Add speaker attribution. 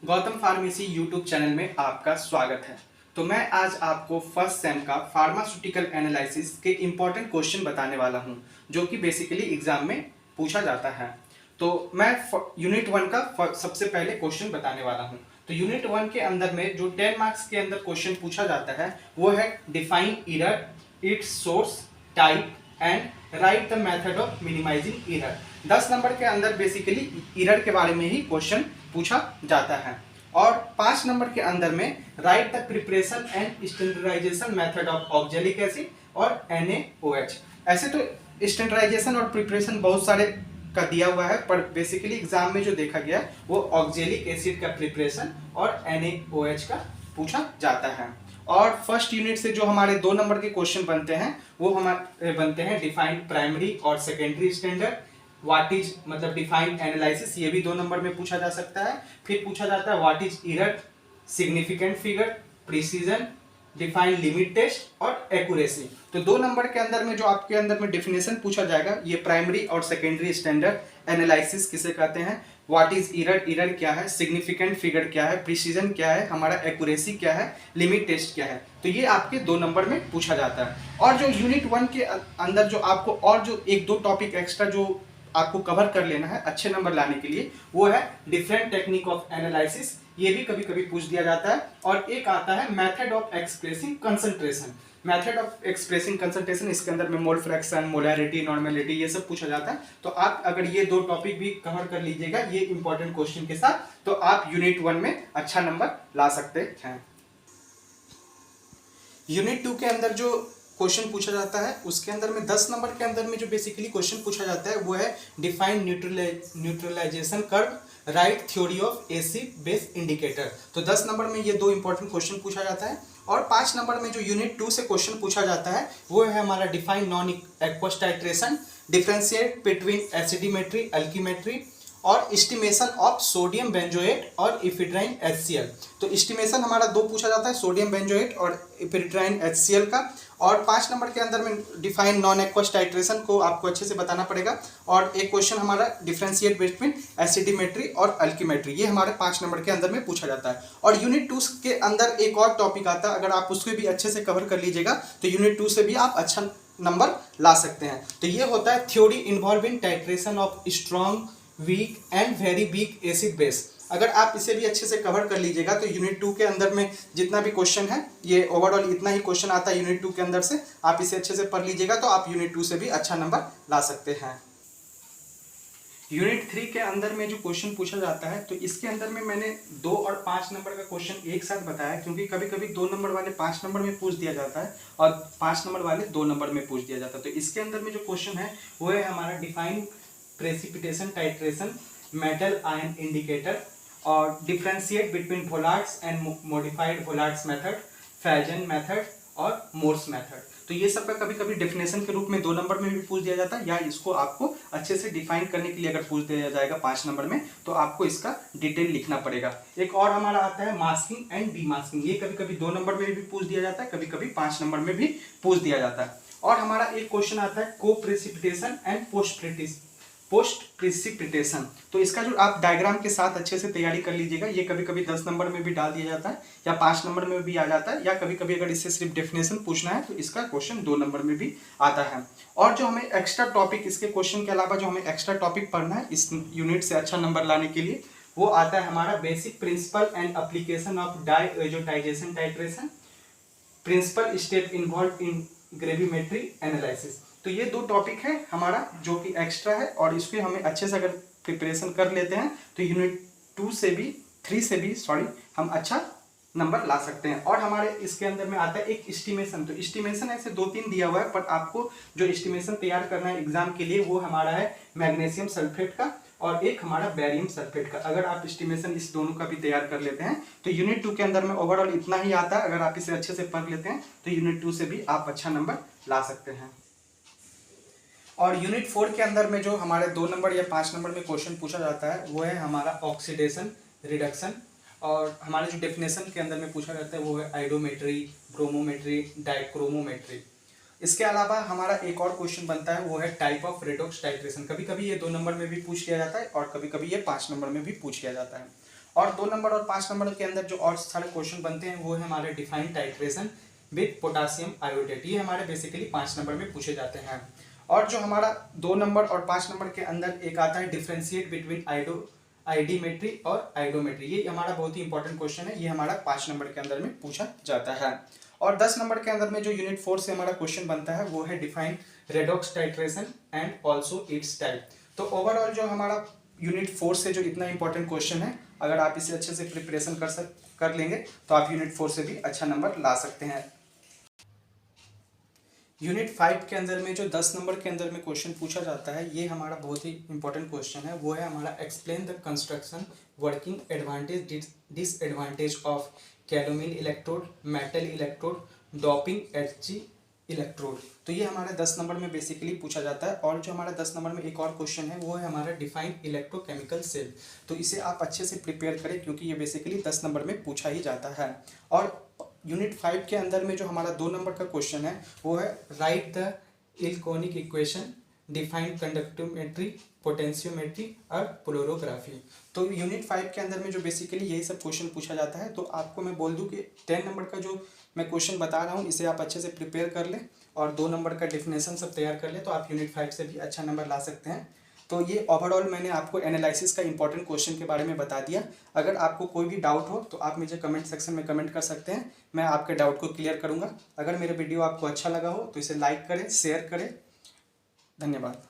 Speaker 1: Gautam pharmacy YouTube channel में आपका स्वागत है। तो मैं आज आपको फर्स्ट सेम का फार्मास्यूटिकल एनालिसिस के इम्पोर्टेंट क्वेश्चन बताने वाला हूं, जो कि बेसिकली एग्जाम में पूछा जाता है। तो मैं यूनिट 1 का सबसे पहले क्वेश्चन बताने वाला हूं। तो यूनिट 1 के अंदर में जो 10 मार्क्स के अंदर क्वेश्चन पूछा जाता है वो है define error, its source, type and write the method of minimising error. 10 number के अंदर बेसिकली एरर के बारे में ही क्वेश्चन पूछा जाता है। और 5 नंबर के अंदर में write the preparation and standardisation method of oxalic acid और NaOH। ऐसे तो स्टैंडर्डाइजेशन और प्रिपरेशन बहुत सारे का दिया हुआ है, पर बेसिकली एग्जाम में जो देखा गया वो ऑक्जेलिक एसिड का प्रिपरेशन और NaOH का पूछा जाता है। और फर्स्ट यूनिट से जो हमारे 2 नंबर के क्वेश्चन बनते हैं वो हमारे बनते हैं डिफाइंड प्राइमरी और सेकेंडरी स्टैंडर्ड, व्हाट इज मतलब डिफाइंड एनालिसिस, ये भी 2 नंबर में पूछा जा सकता है। फिर पूछा जाता है what is error, significant figure, precision, define limit test और एक्यूरेसी। तो 2 नंबर के अंदर में जो आपके अंदर में डेफिनेशन पूछा जाएगा, ये प्राइमरी और सेकेंडरी स्टैंडर्ड एनालिसिस किसे कहते हैं, व्हाट इज एरर, एरर क्या है, सिग्निफिकेंट फिगर क्या है, प्रिसीजन क्या है, हमारा एक्यूरेसी क्या है, लिमिट टेस्ट क्या है। तो ये आपके 2 नंबर में पूछा जाता है। और जो यूनिट 1 के अंदर जो आपको और जो 1-2 टॉपिक एक्स्ट्रा जो आपको कवर कर लेना है अच्छे नंबर लाने के लिए, वो है डिफरेंट टेक्निक ऑफ एनालिसिस, ये भी कभी कभी पूछ दिया जाता है। और एक आता है method of expressing concentration. Method of expressing concentration, इसके अंदर में मोल फ्रैक्शन, मोलैरिटी, नॉर्मेलिटी, ये सब पूछा जाता है। तो आप अगर ये 2 टॉपिक भी कवर कर लीजिएगा ये इंपॉर्टेंट क्वेश्चन के साथ, तो आप यूनिट 1 में अच्छा नंबर ला सकते हैं। यूनिट 2 के अंदर जो क्वेश्चन पूछा जाता है उसके अंदर में 10 नंबर के अंदर में जो बेसिकली क्वेश्चन पूछा जाता है वो है define neutralisation curve, write theory of acid base indicator. तो 10 नंबर में ये 2 इंपॉर्टेंट क्वेश्चन पूछा जाता है। और 5 नंबर में जो यूनिट 2 से क्वेश्चन पूछा जाता है वो है हमारा define non aqueous titration, differentiate between acidimetry, alkalimetry और एस्टिमेशन ऑफ सोडियम बेंजोएट और इफिड्राइन HCl। तो एस्टिमेशन हमारा 2 पूछा जाता है, सोडियम बेंजोएट और इफिड्राइन HCl का। और 5 नंबर के अंदर में डिफाइन नॉन एक्वस टाइट्रेशन को आपको अच्छे से बताना पड़ेगा। और एक क्वेश्चन हमारा डिफरेंशिएट बिटवीन एसिडिमेट्री और अल्कीमेट्री, ये हमारे 5 नंबर के अंदर में पूछा जाता है। और यूनिट 2 के अंदर एक और टॉपिक आता है, अगर आप उसको भी अच्छे से कवर कर लीजिएगा तो यूनिट 2 से भी आप अच्छा नंबर ला सकते हैं। तो ये होता है theory involve in titration of strong, weak and very weak acid base. अगर आप इसे भी अच्छे से कवर कर लीजिएगा तो यूनिट 2 के अंदर में जितना भी क्वेश्चन है, ये ओवरऑल इतना ही क्वेश्चन आता है यूनिट 2 के अंदर से, आप इसे अच्छे से पढ़ लीजिएगा तो आप यूनिट 2 से भी अच्छा नंबर ला सकते हैं। यूनिट 3 के अंदर में जो क्वेश्चन पूछा जाता है तो इसके अंदर में मैंने 2 और 5 नंबर का क्वेश्चन एक साथ बताया, क्योंकि कभी कभी 2 नंबर वाले 5 नंबर में पूछ दिया जाता है और 5 नंबर वाले 2 नंबर में पूछ दिया जाता है। तो इसके अंदर में जो क्वेश्चन है वो है हमारा define precipitation titration, metal ion indicator और differentiate between Volhard's and modified Volhard's method, Fajans method और मोर्स मेथड। तो ये सब का कभी कभी डेफिनेशन के रूप में 2 नंबर में भी पूछ दिया जाता है, या इसको आपको अच्छे से डिफाइन करने के लिए अगर पूछ दिया जाएगा 5 नंबर में तो आपको इसका डिटेल लिखना पड़ेगा। एक और हमारा आता है मास्किंग एंड डीमास्किंग, ये कभी कभी 2 नंबर में भी पूछ दिया जाता है, कभी कभी 5 नंबर में भी पूछ दिया जाता है। और हमारा एक क्वेश्चन आता है को प्रेसिपिटेशन एंड पोस्ट प्रिसिपिटेशन। तो इसका जो आप डायग्राम के साथ अच्छे से तैयारी कर लीजिएगा, ये कभी कभी 10 नंबर में भी डाल दिया जाता है या 5 नंबर में भी आ जाता है, या कभी कभी अगर इससे सिर्फ डेफिनेशन पूछना है तो इसका क्वेश्चन 2 नंबर में भी आता है। और जो हमें एक्स्ट्रा टॉपिक, इसके क्वेश्चन के अलावा जो हमें एक्स्ट्रा टॉपिक पढ़ना है इस यूनिट से अच्छा नंबर लाने के लिए, वो आता है हमारा basic principle and application of diazotisation titration, principle step involve in gravimetry analysis. तो ये 2 टॉपिक है हमारा जो कि एक्स्ट्रा है, और इसके हमें अच्छे से अगर प्रिपरेशन कर लेते हैं तो यूनिट 2 से भी 3 से भी हम अच्छा नंबर ला सकते हैं। और हमारे इसके अंदर में आता है एक एस्टिमेशन। तो एस्टिमेशन ऐसे 2-3 दिया हुआ है, पर आपको जो एस्टिमेशन तैयार करना है एग्जाम के लिए वो हमारा है मैग्नीशियम सल्फेट का और एक हमारा बैरियम सल्फेट का। अगर आप एस्टिमेशन इस दोनों का भी तैयार कर लेते हैं तो यूनिट 2 के अंदर में ओवरऑल इतना ही आता है। अगर आप इसे अच्छे से पढ़ लेते हैं तो यूनिट 2 से भी आप अच्छा नंबर ला सकते हैं। और यूनिट 4 के अंदर में जो हमारे 2 नंबर या 5 नंबर में क्वेश्चन पूछा जाता है वो है हमारा ऑक्सीडेशन रिडक्शन, और हमारे जो डेफिनेशन के अंदर में पूछा जाता है वो है आइडोमेट्री, ब्रोमोमेट्री, डाइक्रोमोमेट्री। इसके अलावा हमारा एक और क्वेश्चन बनता है वो है टाइप ऑफ रेडॉक्स टाइट्रेशन। कभी कभी ये 2 नंबर में भी पूछ लिया जाता है और कभी कभी ये 5 नंबर में भी पूछ लिया जाता है। और 2 नंबर और 5 नंबर के अंदर जो और सारे क्वेश्चन बनते हैं वो है हमारे defined titration with potassium iodate, ये हमारे बेसिकली 5 नंबर में पूछे जाते हैं। और जो हमारा 2 नंबर और 5 नंबर के अंदर एक आता है डिफ्रेंशिएट बिटवीन आइडीमेट्री और आइडोमेट्री, ये हमारा बहुत ही इंपॉर्टेंट क्वेश्चन है, ये हमारा 5 नंबर के अंदर में पूछा जाता है। और 10 नंबर के अंदर में जो यूनिट 4 से हमारा क्वेश्चन बनता है वो है define redox titration and also it's type. तो ओवरऑल जो हमारा यूनिट 4 से जो इतना इंपॉर्टेंट क्वेश्चन है, अगर आप इसे अच्छे से प्रिपरेशन कर लेंगे तो आप यूनिट 4 से भी अच्छा नंबर ला सकते हैं। यूनिट 5 के अंदर में जो 10 नंबर के अंदर में क्वेश्चन पूछा जाता है, ये हमारा बहुत ही इंपॉर्टेंट क्वेश्चन है, वो है हमारा explain the construction working advantage disadvantage of calomel electrode, metal electrode, dropping HG electrode. तो ये हमारा 10 नंबर में बेसिकली पूछा जाता है। और जो हमारा 10 नंबर में एक और क्वेश्चन है वो है हमारा डिफाइन इलेक्ट्रोकेमिकल सेल। तो इसे आप अच्छे से प्रिपेयर करें क्योंकि ये बेसिकली 10 नंबर में पूछा ही जाता है। और यूनिट 5 के अंदर में जो हमारा 2 नंबर का क्वेश्चन है वो है write the Ilkovic equation, define conductometry, potentiometry और पोलरोग्राफी। तो यूनिट 5 के अंदर में जो बेसिकली यही सब क्वेश्चन पूछा जाता है। तो आपको मैं बोल दूं कि 10 नंबर का जो मैं क्वेश्चन बता रहा हूँ इसे आप अच्छे से प्रिपेयर कर लें और 2 नंबर का डेफिनेशन सब तैयार कर लें तो आप यूनिट 5 से भी अच्छा नंबर ला सकते हैं। तो ये ओवरऑल मैंने आपको एनालिसिस का इंपॉर्टेंट क्वेश्चन के बारे में बता दिया। अगर आपको कोई भी डाउट हो तो आप मुझे कमेंट सेक्शन में कमेंट कर सकते हैं, मैं आपके डाउट को क्लियर करूंगा। अगर मेरे वीडियो आपको अच्छा लगा हो तो इसे लाइक करें, शेयर करें। धन्यवाद।